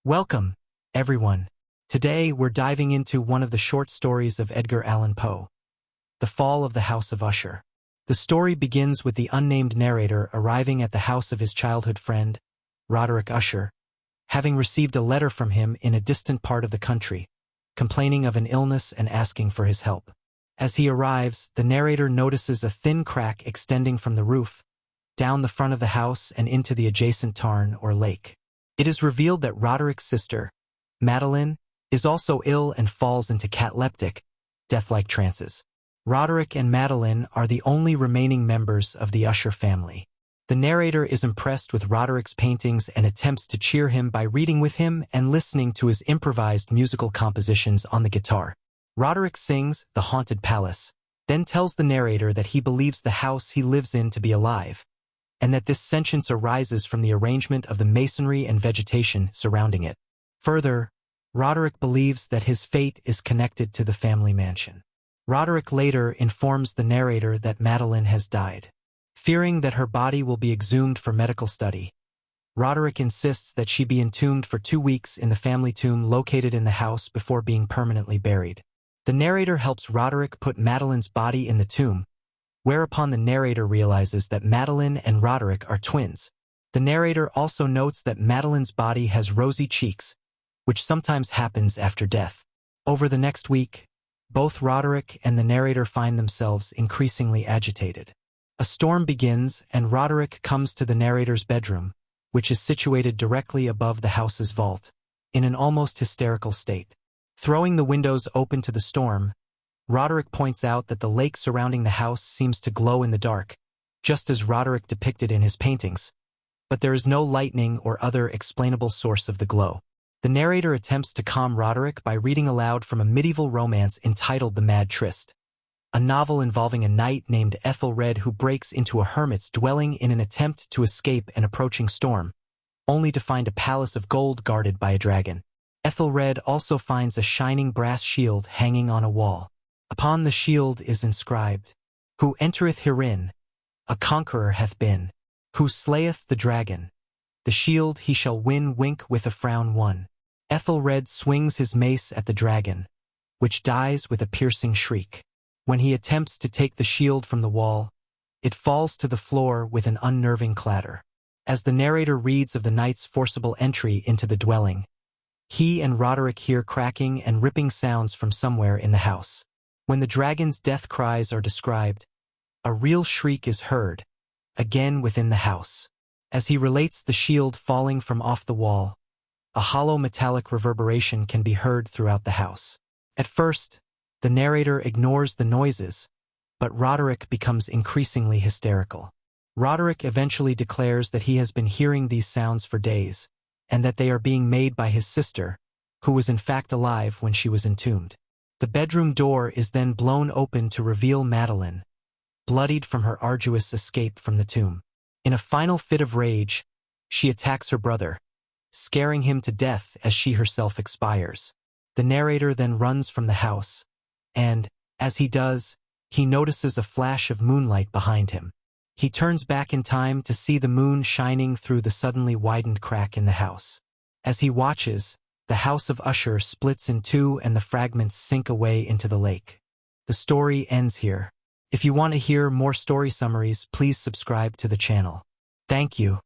Welcome, everyone. Today we're diving into one of the short stories of Edgar Allan Poe, The Fall of the House of Usher. The story begins with the unnamed narrator arriving at the house of his childhood friend, Roderick Usher, having received a letter from him in a distant part of the country, complaining of an illness and asking for his help. As he arrives, the narrator notices a thin crack extending from the roof, down the front of the house and into the adjacent tarn or lake. It is revealed that Roderick's sister, Madeline, is also ill and falls into cataleptic, death-like trances. Roderick and Madeline are the only remaining members of the Usher family. The narrator is impressed with Roderick's paintings and attempts to cheer him by reading with him and listening to his improvised musical compositions on the guitar. Roderick sings The Haunted Palace, then tells the narrator that he believes the house he lives in to be alive, and that this sentience arises from the arrangement of the masonry and vegetation surrounding it. Further, Roderick believes that his fate is connected to the family mansion. Roderick later informs the narrator that Madeline has died. Fearing that her body will be exhumed for medical study, Roderick insists that she be entombed for 2 weeks in the family tomb located in the house before being permanently buried. The narrator helps Roderick put Madeline's body in the tomb, whereupon the narrator realizes that Madeline and Roderick are twins. The narrator also notes that Madeline's body has rosy cheeks, which sometimes happens after death. Over the next week, both Roderick and the narrator find themselves increasingly agitated. A storm begins and Roderick comes to the narrator's bedroom, which is situated directly above the house's vault, in an almost hysterical state. Throwing the windows open to the storm, Roderick points out that the lake surrounding the house seems to glow in the dark, just as Roderick depicted in his paintings, but there is no lightning or other explainable source of the glow. The narrator attempts to calm Roderick by reading aloud from a medieval romance entitled The Mad Tryst, a novel involving a knight named Ethelred who breaks into a hermit's dwelling in an attempt to escape an approaching storm, only to find a palace of gold guarded by a dragon. Ethelred also finds a shining brass shield hanging on a wall. Upon the shield is inscribed, "Who entereth herein, a conqueror hath been. Who slayeth the dragon, the shield he shall win. Wink with a frown one." Ethelred swings his mace at the dragon, which dies with a piercing shriek. When he attempts to take the shield from the wall, it falls to the floor with an unnerving clatter. As the narrator reads of the knight's forcible entry into the dwelling, he and Roderick hear cracking and ripping sounds from somewhere in the house. When the dragon's death cries are described, a real shriek is heard, again within the house. As he relates the shield falling from off the wall, a hollow metallic reverberation can be heard throughout the house. At first, the narrator ignores the noises, but Roderick becomes increasingly hysterical. Roderick eventually declares that he has been hearing these sounds for days, and that they are being made by his sister, who was in fact alive when she was entombed. The bedroom door is then blown open to reveal Madeline, bloodied from her arduous escape from the tomb. In a final fit of rage, she attacks her brother, scaring him to death as she herself expires. The narrator then runs from the house, and, as he does, he notices a flash of moonlight behind him. He turns back in time to see the moon shining through the suddenly widened crack in the house. As he watches, the house of Usher splits in two and the fragments sink away into the lake. The story ends here. If you want to hear more story summaries, please subscribe to the channel. Thank you.